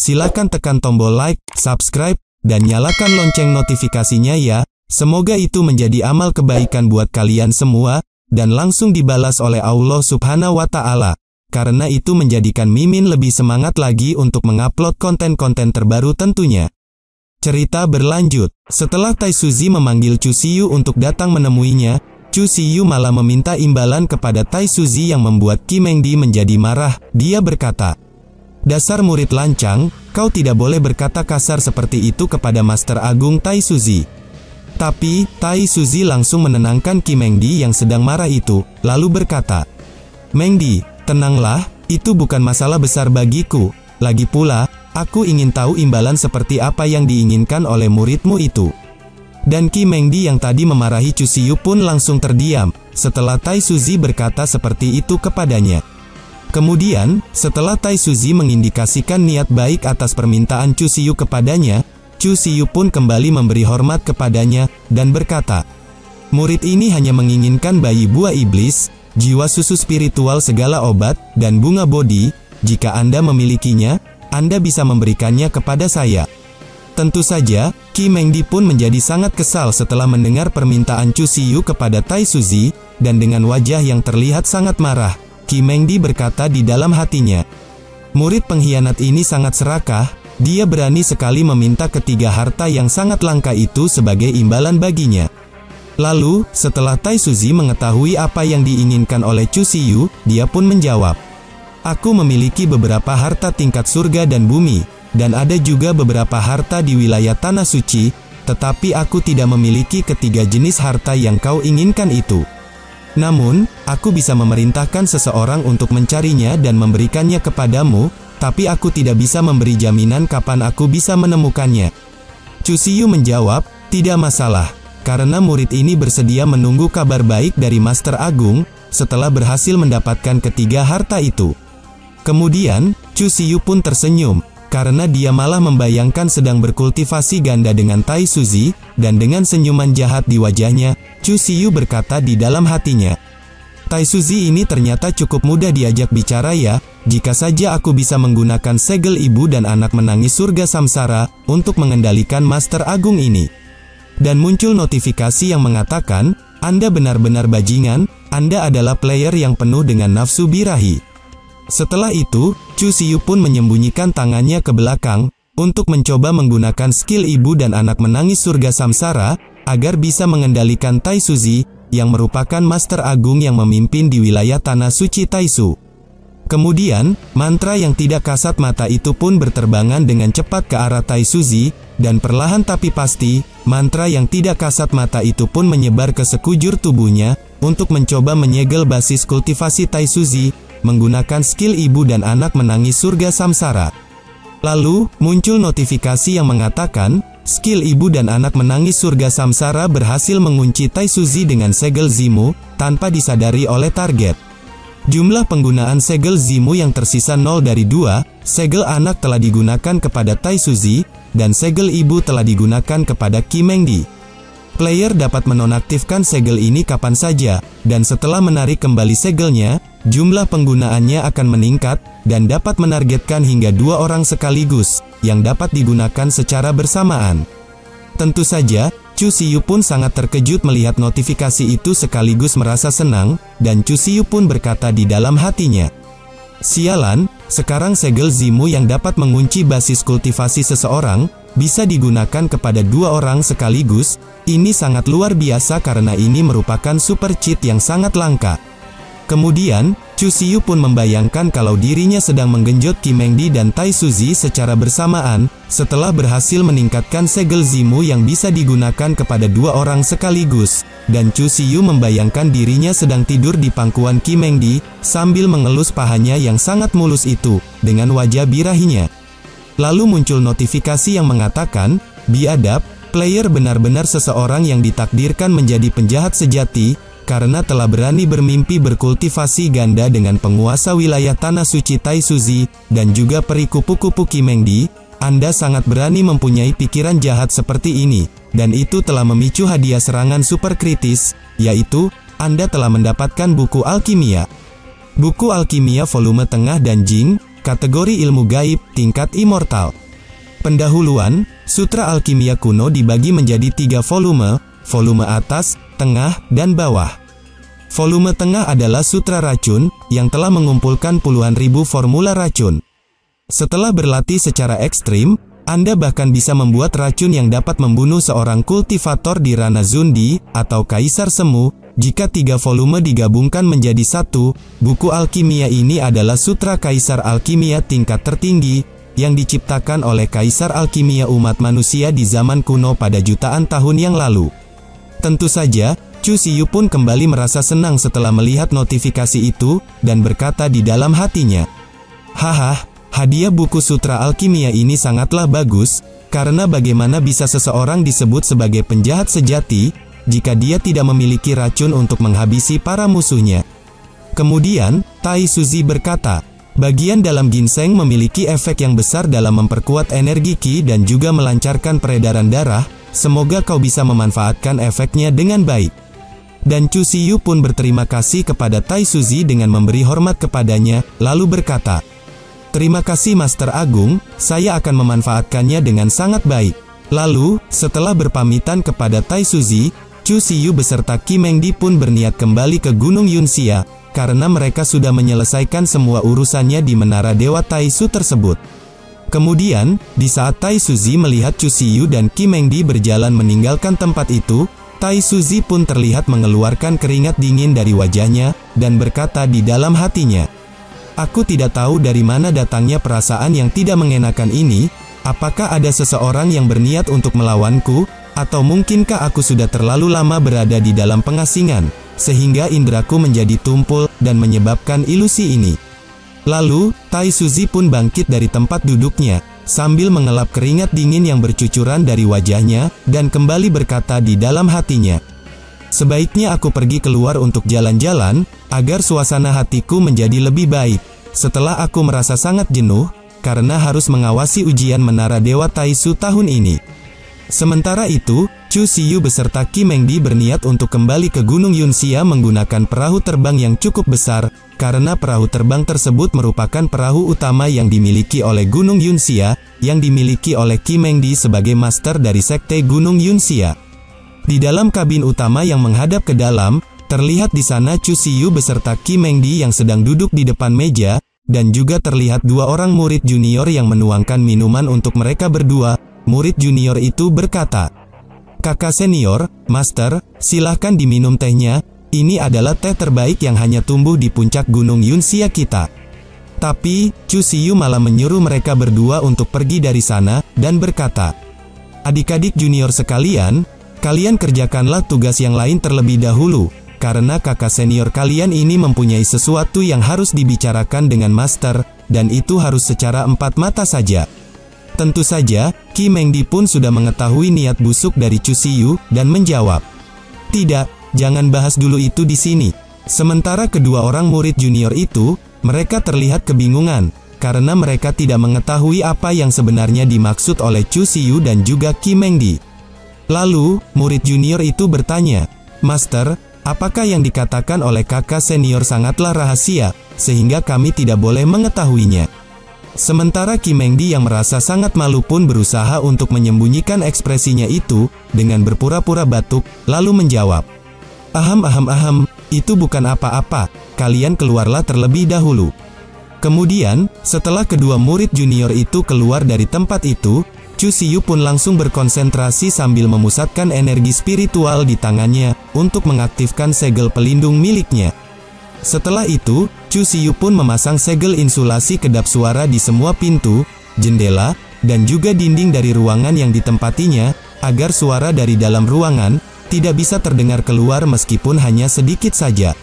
silakan tekan tombol like, subscribe, dan nyalakan lonceng notifikasinya ya. Semoga itu menjadi amal kebaikan buat kalian semua, dan langsung dibalas oleh Allah Subhanahu wa Ta'ala. Karena itu menjadikan Mimin lebih semangat lagi untuk mengupload konten-konten terbaru tentunya. Cerita berlanjut, setelah Tai Suzy memanggil Chu Siyu untuk datang menemuinya, Chu Siyu malah meminta imbalan kepada Tai Suzy yang membuat Qi Mengdi menjadi marah. Dia berkata, "Dasar murid lancang, kau tidak boleh berkata kasar seperti itu kepada Master Agung Tai Suzy." Tapi, Tai Suzy langsung menenangkan Qi Mengdi yang sedang marah itu, lalu berkata, "Mengdi, tenanglah, itu bukan masalah besar bagiku. Lagi pula, aku ingin tahu imbalan seperti apa yang diinginkan oleh muridmu itu." Dan Qi Mengdi yang tadi memarahi Chu Siyu pun langsung terdiam, setelah Tai Suzy berkata seperti itu kepadanya. Kemudian, setelah Tai Suzy mengindikasikan niat baik atas permintaan Chu Siyu kepadanya, Chu Siyu pun kembali memberi hormat kepadanya, dan berkata, "Murid ini hanya menginginkan bayi buah iblis, jiwa susu spiritual segala obat, dan bunga bodhi. Jika Anda memilikinya, Anda bisa memberikannya kepada saya." Tentu saja, Qi Mengdi pun menjadi sangat kesal setelah mendengar permintaan Chu Siyu kepada Tai Suzy, dan dengan wajah yang terlihat sangat marah, Qi Mengdi berkata di dalam hatinya, "Murid pengkhianat ini sangat serakah, dia berani sekali meminta ketiga harta yang sangat langka itu sebagai imbalan baginya." Lalu, setelah Tai Suzy mengetahui apa yang diinginkan oleh Chu Siyu, dia pun menjawab, "Aku memiliki beberapa harta tingkat surga dan bumi, dan ada juga beberapa harta di wilayah Tanah Suci, tetapi aku tidak memiliki ketiga jenis harta yang kau inginkan itu. Namun, aku bisa memerintahkan seseorang untuk mencarinya dan memberikannya kepadamu, tapi aku tidak bisa memberi jaminan kapan aku bisa menemukannya." Chu Siyu menjawab, "Tidak masalah, karena murid ini bersedia menunggu kabar baik dari Master Agung, setelah berhasil mendapatkan ketiga harta itu." Kemudian, Chu Siyu pun tersenyum, karena dia malah membayangkan sedang berkultivasi ganda dengan Tai Suzy, dan dengan senyuman jahat di wajahnya, Chu Siyu berkata di dalam hatinya, "Tai Suzy ini ternyata cukup mudah diajak bicara ya, jika saja aku bisa menggunakan segel ibu dan anak menangis surga samsara, untuk mengendalikan Master Agung ini." Dan muncul notifikasi yang mengatakan, "Anda benar-benar bajingan, Anda adalah player yang penuh dengan nafsu birahi." Setelah itu, Chu Siyu pun menyembunyikan tangannya ke belakang, untuk mencoba menggunakan skill ibu dan anak menangis surga samsara, agar bisa mengendalikan Tai Suzy, yang merupakan Master Agung yang memimpin di wilayah Tanah Suci Taisu. Kemudian, mantra yang tidak kasat mata itu pun berterbangan dengan cepat ke arah Tai Suzy, dan perlahan tapi pasti, mantra yang tidak kasat mata itu pun menyebar ke sekujur tubuhnya, untuk mencoba menyegel basis kultivasi Tai Suzy, menggunakan skill ibu dan anak menangis surga samsara. Lalu, muncul notifikasi yang mengatakan, skill ibu dan anak menangis surga samsara berhasil mengunci Tai Suzy dengan segel Zimu, tanpa disadari oleh target. Jumlah penggunaan segel Zimu yang tersisa 0 dari 2, segel anak telah digunakan kepada Tai Suzy, dan segel ibu telah digunakan kepada Qi Mengdi. Player dapat menonaktifkan segel ini kapan saja, dan setelah menarik kembali segelnya, jumlah penggunaannya akan meningkat, dan dapat menargetkan hingga 2 orang sekaligus, yang dapat digunakan secara bersamaan. Tentu saja, Chu Siyu pun sangat terkejut melihat notifikasi itu sekaligus merasa senang, dan Chu Siyu pun berkata di dalam hatinya, "Sialan, sekarang segel Zimu yang dapat mengunci basis kultivasi seseorang, bisa digunakan kepada 2 orang sekaligus. Ini sangat luar biasa karena ini merupakan super cheat yang sangat langka." Kemudian, Chu Siyu pun membayangkan kalau dirinya sedang menggenjot Qi Mengdi dan Tai Suzy secara bersamaan, setelah berhasil meningkatkan segel Zimu yang bisa digunakan kepada 2 orang sekaligus, dan Chu Siyu membayangkan dirinya sedang tidur di pangkuan Qi Mengdi, sambil mengelus pahanya yang sangat mulus itu, dengan wajah birahinya. Lalu muncul notifikasi yang mengatakan, "Biadab, player benar-benar seseorang yang ditakdirkan menjadi penjahat sejati, karena telah berani bermimpi berkultivasi ganda dengan penguasa wilayah Tanah Suci Tai Suzy, dan juga peri kupu-kupu Qi Mengdi. Anda sangat berani mempunyai pikiran jahat seperti ini, dan itu telah memicu hadiah serangan super kritis, yaitu, Anda telah mendapatkan buku alkimia. Buku alkimia volume tengah dan Jing, kategori ilmu gaib, tingkat immortal. Pendahuluan, Sutra Alkimia Kuno dibagi menjadi 3 volume, volume atas, tengah, dan bawah. Volume tengah adalah Sutra Racun, yang telah mengumpulkan puluhan ribu formula racun. Setelah berlatih secara ekstrim, Anda bahkan bisa membuat racun yang dapat membunuh seorang kultivator di Rana Zundi, atau Kaisar Semu. Jika 3 volume digabungkan menjadi satu, buku alkimia ini adalah Sutra Kaisar Alkimia tingkat tertinggi, yang diciptakan oleh Kaisar Alkimia umat manusia di zaman kuno pada jutaan tahun yang lalu. Tentu saja, Chu Siyu pun kembali merasa senang setelah melihat notifikasi itu, dan berkata di dalam hatinya, "Haha, hadiah buku Sutra Alkimia ini sangatlah bagus, karena bagaimana bisa seseorang disebut sebagai penjahat sejati, jika dia tidak memiliki racun untuk menghabisi para musuhnya." Kemudian, Tai Suzi berkata, "Bagian dalam ginseng memiliki efek yang besar dalam memperkuat energi Qi dan juga melancarkan peredaran darah, semoga kau bisa memanfaatkan efeknya dengan baik." Dan Chu Siyu pun berterima kasih kepada Tai Suzi dengan memberi hormat kepadanya, lalu berkata, "Terima kasih Master Agung, saya akan memanfaatkannya dengan sangat baik." Lalu, setelah berpamitan kepada Tai Suzi, Chu Siyu beserta Qi Mengdi pun berniat kembali ke Gunung Yunxia, karena mereka sudah menyelesaikan semua urusannya di Menara Dewa Taisu tersebut. Kemudian, di saat Tai Suzi melihat Chu Siyu dan Qi Mengdi berjalan meninggalkan tempat itu, Tai Suzi pun terlihat mengeluarkan keringat dingin dari wajahnya, dan berkata di dalam hatinya, "Aku tidak tahu dari mana datangnya perasaan yang tidak mengenakan ini, apakah ada seseorang yang berniat untuk melawanku? Atau mungkinkah aku sudah terlalu lama berada di dalam pengasingan, sehingga indraku menjadi tumpul, dan menyebabkan ilusi ini?" Lalu, Tai Suzi pun bangkit dari tempat duduknya, sambil mengelap keringat dingin yang bercucuran dari wajahnya, dan kembali berkata di dalam hatinya, "Sebaiknya aku pergi keluar untuk jalan-jalan, agar suasana hatiku menjadi lebih baik. Setelah aku merasa sangat jenuh, karena harus mengawasi ujian Menara Dewa Taisu tahun ini." Sementara itu, Chu Siyu beserta Qi Mengdi berniat untuk kembali ke Gunung Yunxia menggunakan perahu terbang yang cukup besar, karena perahu terbang tersebut merupakan perahu utama yang dimiliki oleh Gunung Yunxia, yang dimiliki oleh Qi Mengdi sebagai master dari Sekte Gunung Yunxia. Di dalam kabin utama yang menghadap ke dalam, terlihat di sana Chu Siyu beserta Qi Mengdi yang sedang duduk di depan meja, dan juga terlihat 2 orang murid junior yang menuangkan minuman untuk mereka berdua. Murid junior itu berkata, "Kakak senior, Master, silahkan diminum tehnya, ini adalah teh terbaik yang hanya tumbuh di puncak Gunung Yunxia kita." Tapi, Chu Siyu malah menyuruh mereka berdua untuk pergi dari sana, dan berkata, "Adik-adik junior sekalian, kalian kerjakanlah tugas yang lain terlebih dahulu, karena kakak senior kalian ini mempunyai sesuatu yang harus dibicarakan dengan Master, dan itu harus secara 4 mata saja." Tentu saja, Qi Mengdi pun sudah mengetahui niat busuk dari Chu Siyu, dan menjawab, "Tidak, jangan bahas dulu itu di sini." Sementara kedua orang murid junior itu, mereka terlihat kebingungan, karena mereka tidak mengetahui apa yang sebenarnya dimaksud oleh Chu Siyu dan juga Qi Mengdi. Lalu, murid junior itu bertanya, "Master, apakah yang dikatakan oleh kakak senior sangatlah rahasia, sehingga kami tidak boleh mengetahuinya?" Sementara Qi Mengdi yang merasa sangat malu pun berusaha untuk menyembunyikan ekspresinya itu, dengan berpura-pura batuk, lalu menjawab, Aham, itu bukan apa-apa, kalian keluarlah terlebih dahulu." Kemudian, setelah kedua murid junior itu keluar dari tempat itu, Chu Siyu pun langsung berkonsentrasi sambil memusatkan energi spiritual di tangannya, untuk mengaktifkan segel pelindung miliknya. Setelah itu, Chu Siyu pun memasang segel insulasi kedap suara di semua pintu, jendela, dan juga dinding dari ruangan yang ditempatinya, agar suara dari dalam ruangan tidak bisa terdengar keluar meskipun hanya sedikit saja.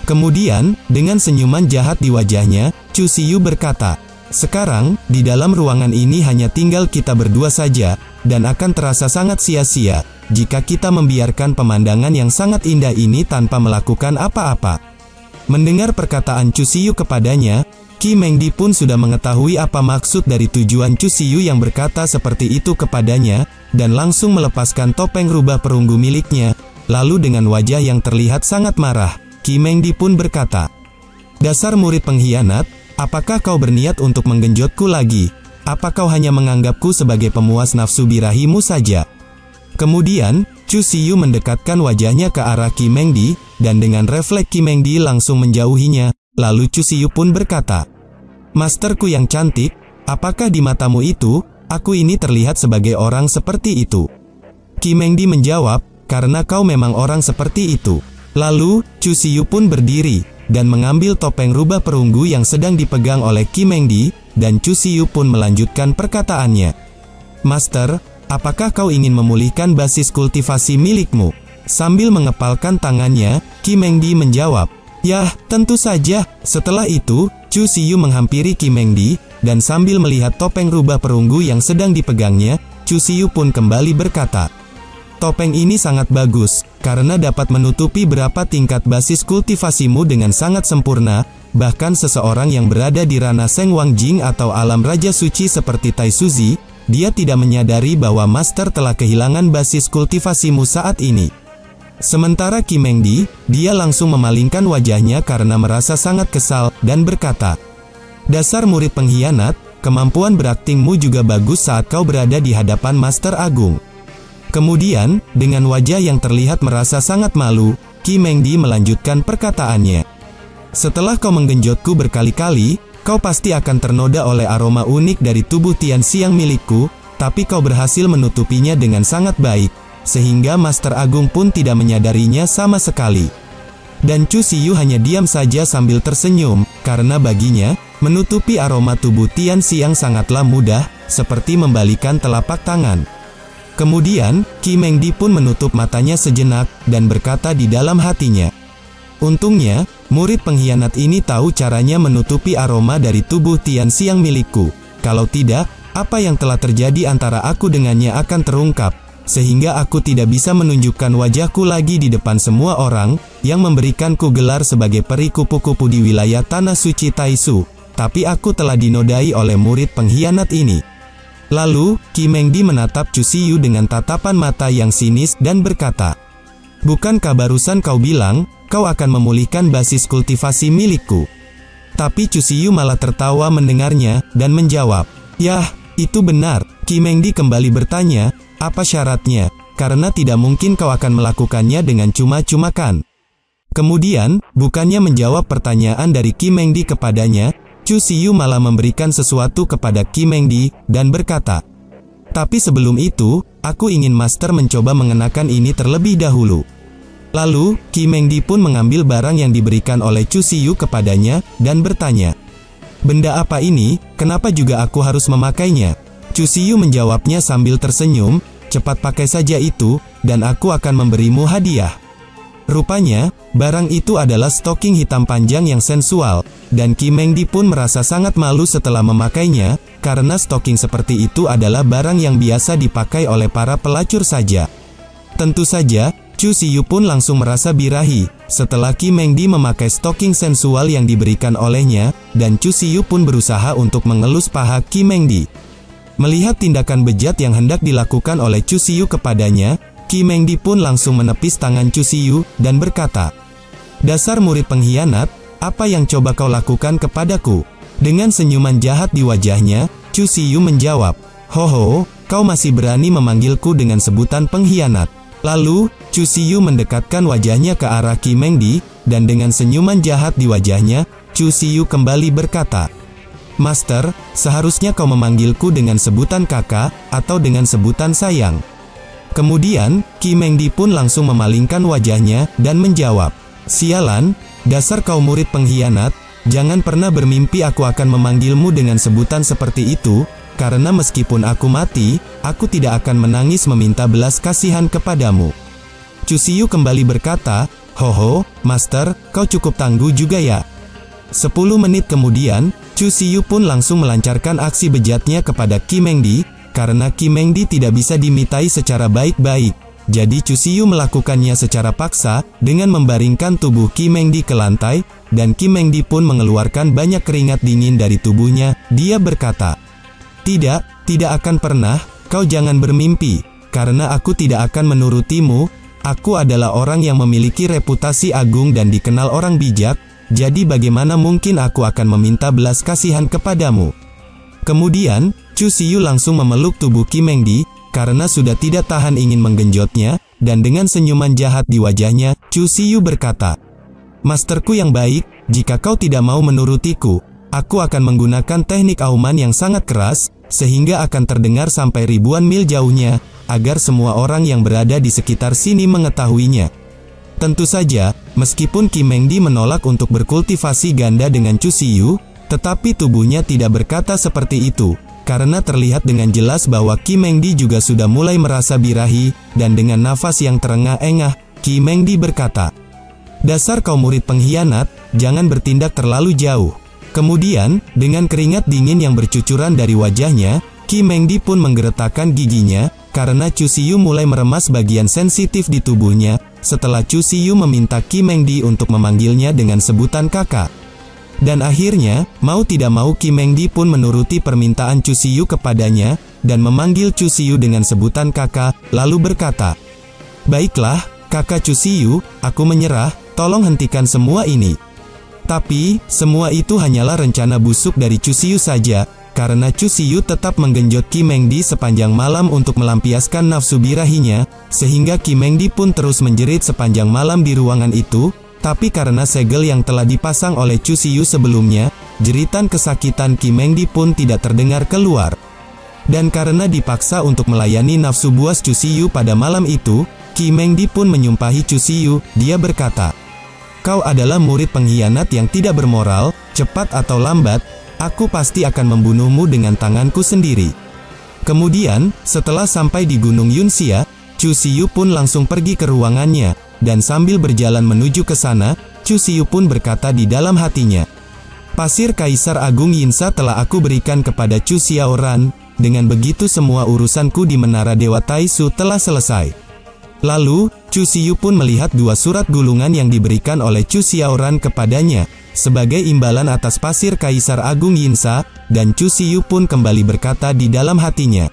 Kemudian, dengan senyuman jahat di wajahnya, Chu Siyu berkata, "Sekarang, di dalam ruangan ini hanya tinggal kita berdua saja, dan akan terasa sangat sia-sia, jika kita membiarkan pemandangan yang sangat indah ini tanpa melakukan apa-apa." Mendengar perkataan Chu Siyu kepadanya, Qi Mengdi pun sudah mengetahui apa maksud dari tujuan Chu Siyu yang berkata seperti itu kepadanya, dan langsung melepaskan topeng rubah perunggu miliknya. Lalu dengan wajah yang terlihat sangat marah, Qi Mengdi pun berkata, "Dasar murid pengkhianat, apakah kau berniat untuk menggenjotku lagi? Apa kau hanya menganggapku sebagai pemuas nafsu birahimu saja?" Kemudian, Chu Siyu mendekatkan wajahnya ke arah Qi Mengdi, dan dengan refleks Qi Mengdi langsung menjauhinya. Lalu Chu Siyu pun berkata, "Masterku yang cantik, apakah di matamu itu, aku ini terlihat sebagai orang seperti itu?" Qi Mengdi menjawab, "Karena kau memang orang seperti itu." Lalu, Chu Siyu pun berdiri, dan mengambil topeng rubah perunggu yang sedang dipegang oleh Qi Mengdi, dan Chu Siyu pun melanjutkan perkataannya. "Master, apakah kau ingin memulihkan basis kultivasi milikmu?" Sambil mengepalkan tangannya, Qi Mengdi menjawab, "Yah, tentu saja." Setelah itu, Chu Siyu menghampiri Qi Mengdi, dan sambil melihat topeng rubah perunggu yang sedang dipegangnya, Chu Siyu pun kembali berkata, "Topeng ini sangat bagus, karena dapat menutupi berapa tingkat basis kultivasimu dengan sangat sempurna. Bahkan seseorang yang berada di ranah Seng Wang Jing atau alam Raja Suci seperti Tai Suzi, dia tidak menyadari bahwa Master telah kehilangan basis kultivasimu saat ini." Sementara Qi Mengdi, dia langsung memalingkan wajahnya karena merasa sangat kesal, dan berkata, "Dasar murid pengkhianat, kemampuan beraktingmu juga bagus saat kau berada di hadapan Master Agung." Kemudian, dengan wajah yang terlihat merasa sangat malu, Qi Mengdi melanjutkan perkataannya, "Setelah kau menggenjotku berkali-kali, kau pasti akan ternoda oleh aroma unik dari tubuh Tian Xiang milikku, tapi kau berhasil menutupinya dengan sangat baik, sehingga Master Agung pun tidak menyadarinya sama sekali." Dan Chu Siyu hanya diam saja sambil tersenyum, karena baginya, menutupi aroma tubuh Tian Xiang sangatlah mudah, seperti membalikan telapak tangan. Kemudian, Qi Mengdi pun menutup matanya sejenak, dan berkata di dalam hatinya, "Untungnya, murid pengkhianat ini tahu caranya menutupi aroma dari tubuh Tian Xiang milikku. Kalau tidak, apa yang telah terjadi antara aku dengannya akan terungkap, sehingga aku tidak bisa menunjukkan wajahku lagi di depan semua orang yang memberikanku gelar sebagai peri kupu-kupu di wilayah Tanah Suci Taisu. Tapi aku telah dinodai oleh murid pengkhianat ini." Lalu, Qi Mengdi menatap Chu Siyu dengan tatapan mata yang sinis dan berkata, "Bukankah barusan kau bilang, kau akan memulihkan basis kultivasi milikku?" Tapi Chu Siyu malah tertawa mendengarnya, dan menjawab, "Yah, itu benar." Qi Mengdi kembali bertanya, "Apa syaratnya? Karena tidak mungkin kau akan melakukannya dengan cuma-cuma kan?" Kemudian, bukannya menjawab pertanyaan dari Qi Mengdi kepadanya, Chu Siyu malah memberikan sesuatu kepada Qi Mengdi, dan berkata, "Tapi sebelum itu, aku ingin Master mencoba mengenakan ini terlebih dahulu." Lalu, Qi Mengdi pun mengambil barang yang diberikan oleh Chu Siyu kepadanya, dan bertanya, "Benda apa ini, kenapa juga aku harus memakainya?" Chu Siyu menjawabnya sambil tersenyum, "Cepat pakai saja itu, dan aku akan memberimu hadiah." Rupanya, barang itu adalah stoking hitam panjang yang sensual, dan Qi Mengdi pun merasa sangat malu setelah memakainya, karena stoking seperti itu adalah barang yang biasa dipakai oleh para pelacur saja. Tentu saja, Chu Siyu pun langsung merasa birahi, setelah Qi Mengdi memakai stoking sensual yang diberikan olehnya, dan Chu Siyu pun berusaha untuk mengelus paha Qi Mengdi. Melihat tindakan bejat yang hendak dilakukan oleh Chu Siyu kepadanya, Qi Mengdi pun langsung menepis tangan Chu Siyu, dan berkata, "Dasar murid pengkhianat, apa yang coba kau lakukan kepadaku?" Dengan senyuman jahat di wajahnya, Chu Siyu menjawab, "Hoho, kau masih berani memanggilku dengan sebutan pengkhianat." Lalu, Chu Siyu mendekatkan wajahnya ke arah Qi Mengdi, dan dengan senyuman jahat di wajahnya, Chu Siyu kembali berkata, "Master, seharusnya kau memanggilku dengan sebutan kakak, atau dengan sebutan sayang." Kemudian, Qi Mengdi pun langsung memalingkan wajahnya, dan menjawab, "Sialan, dasar kau murid pengkhianat, jangan pernah bermimpi aku akan memanggilmu dengan sebutan seperti itu, karena meskipun aku mati, aku tidak akan menangis meminta belas kasihan kepadamu." Chu Siyu kembali berkata, "Hoho, Master, kau cukup tangguh juga ya." 10 menit kemudian, Chu Siyu pun langsung melancarkan aksi bejatnya kepada Qi Mengdi, karena Qi Mengdi tidak bisa dimitai secara baik-baik. Jadi Chu Siyu melakukannya secara paksa, dengan membaringkan tubuh Qi Mengdi ke lantai, dan Qi Mengdi pun mengeluarkan banyak keringat dingin dari tubuhnya. Dia berkata, tidak akan pernah, kau jangan bermimpi, karena aku tidak akan menurutimu. Aku adalah orang yang memiliki reputasi agung dan dikenal orang bijak, jadi bagaimana mungkin aku akan meminta belas kasihan kepadamu?" Kemudian, Chu Siyu langsung memeluk tubuh Kim Mengdi, karena sudah tidak tahan ingin menggenjotnya, dan dengan senyuman jahat di wajahnya, Chu Siyu berkata, "Masterku yang baik, jika kau tidak mau menurutiku, aku akan menggunakan teknik auman yang sangat keras, sehingga akan terdengar sampai ribuan mil jauhnya, agar semua orang yang berada di sekitar sini mengetahuinya." Tentu saja, meskipun Kim Mengdi menolak untuk berkultivasi ganda dengan Chu Siyu, tetapi tubuhnya tidak berkata seperti itu, karena terlihat dengan jelas bahwa Kim Mengdi juga sudah mulai merasa birahi, dan dengan nafas yang terengah-engah, Kim Mengdi berkata, "Dasar kau murid pengkhianat, jangan bertindak terlalu jauh." Kemudian, dengan keringat dingin yang bercucuran dari wajahnya, Kim Mengdi pun menggeretakkan giginya, karena Chu Siyu mulai meremas bagian sensitif di tubuhnya, setelah Chu Siyu meminta Kim Mengdi untuk memanggilnya dengan sebutan kakak. Dan akhirnya, mau tidak mau Kim Mengdi pun menuruti permintaan Chu Siyu kepadanya, dan memanggil Chu Siyu dengan sebutan kakak, lalu berkata, "Baiklah, kakak Chu Siyu, aku menyerah, tolong hentikan semua ini." Tapi, semua itu hanyalah rencana busuk dari Chu Siyu saja, karena Chu Siyu tetap menggenjot Kim Mengdi sepanjang malam untuk melampiaskan nafsu birahinya, sehingga Kim Mengdi pun terus menjerit sepanjang malam di ruangan itu. Tapi karena segel yang telah dipasang oleh Chu Siyu sebelumnya, jeritan kesakitan Kim Mengdi pun tidak terdengar keluar. Dan karena dipaksa untuk melayani nafsu buas Chu Siyu pada malam itu, Kim Mengdi pun menyumpahi Chu Siyu. Dia berkata, "Kau adalah murid pengkhianat yang tidak bermoral, cepat atau lambat, aku pasti akan membunuhmu dengan tanganku sendiri." Kemudian, setelah sampai di Gunung Yunxia, Chu Siyu pun langsung pergi ke ruangannya. Dan sambil berjalan menuju ke sana, Chu Siyu pun berkata di dalam hatinya, "Pasir Kaisar Agung Yinsa telah aku berikan kepada Chu Xiaoran, dengan begitu semua urusanku di Menara Dewa Taisu telah selesai." Lalu, Chu Siyu pun melihat dua surat gulungan yang diberikan oleh Chu Xiaoran kepadanya, sebagai imbalan atas Pasir Kaisar Agung Yinsa, dan Chu Siyu pun kembali berkata di dalam hatinya,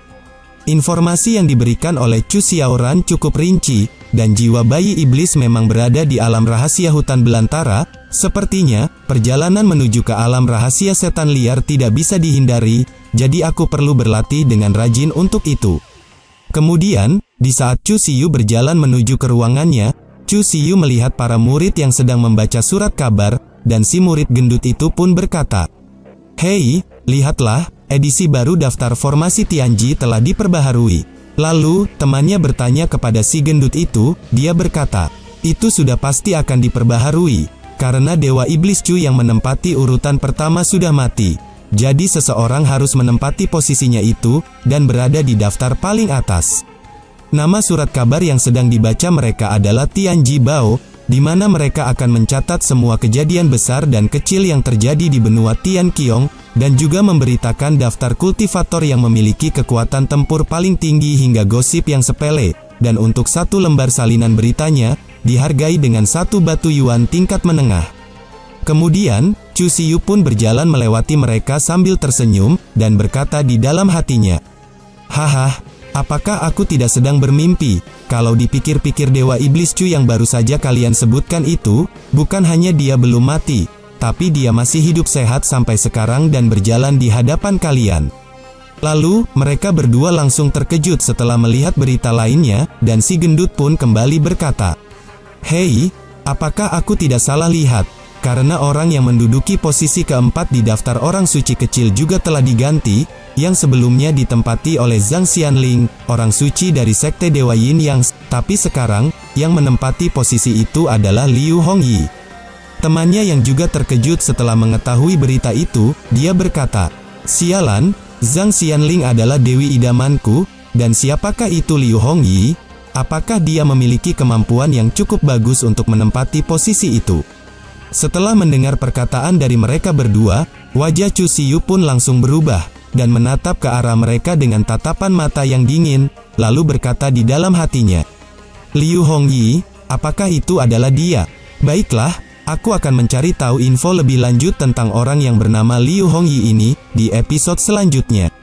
informasi yang diberikan oleh Chu Xiaoran cukup rinci, dan jiwa bayi iblis memang berada di alam rahasia hutan belantara. Sepertinya, perjalanan menuju ke alam rahasia setan liar tidak bisa dihindari, jadi aku perlu berlatih dengan rajin untuk itu. Kemudian, di saat Chu Siyu berjalan menuju ke ruangannya, Chu Siyu melihat para murid yang sedang membaca surat kabar, dan si murid gendut itu pun berkata, "Hei, lihatlah, edisi baru daftar formasi Tianji telah diperbaharui." Lalu, temannya bertanya kepada si gendut itu, dia berkata, "Itu sudah pasti akan diperbaharui, karena Dewa Iblis Chu yang menempati urutan pertama sudah mati. Jadi seseorang harus menempati posisinya itu, dan berada di daftar paling atas." Nama surat kabar yang sedang dibaca mereka adalah Tianji Bao, di mana mereka akan mencatat semua kejadian besar dan kecil yang terjadi di benua Tian Qiong, dan juga memberitakan daftar kultivator yang memiliki kekuatan tempur paling tinggi hingga gosip yang sepele, dan untuk satu lembar salinan beritanya, dihargai dengan 1 batu yuan tingkat menengah. Kemudian, Chu Siyu pun berjalan melewati mereka sambil tersenyum, dan berkata di dalam hatinya, "Haha, apakah aku tidak sedang bermimpi? Kalau dipikir-pikir Dewa Iblis Chu yang baru saja kalian sebutkan itu, bukan hanya dia belum mati, tapi dia masih hidup sehat sampai sekarang dan berjalan di hadapan kalian." Lalu, mereka berdua langsung terkejut setelah melihat berita lainnya, dan si gendut pun kembali berkata, "Hei, apakah aku tidak salah lihat? Karena orang yang menduduki posisi keempat di daftar orang suci kecil juga telah diganti, yang sebelumnya ditempati oleh Zhang Xianling, orang suci dari Sekte Dewa Yin Yang, tapi sekarang, yang menempati posisi itu adalah Liu Hongyi." Temannya yang juga terkejut setelah mengetahui berita itu, dia berkata, "Sialan, Zhang Xianling adalah dewi idamanku, dan siapakah itu Liu Hongyi? Apakah dia memiliki kemampuan yang cukup bagus untuk menempati posisi itu?" Setelah mendengar perkataan dari mereka berdua, wajah Chu Siyu pun langsung berubah, dan menatap ke arah mereka dengan tatapan mata yang dingin, lalu berkata di dalam hatinya, "Liu Hongyi, apakah itu adalah dia? Baiklah, aku akan mencari tahu info lebih lanjut tentang orang yang bernama Liu Hongyi ini, di episode selanjutnya."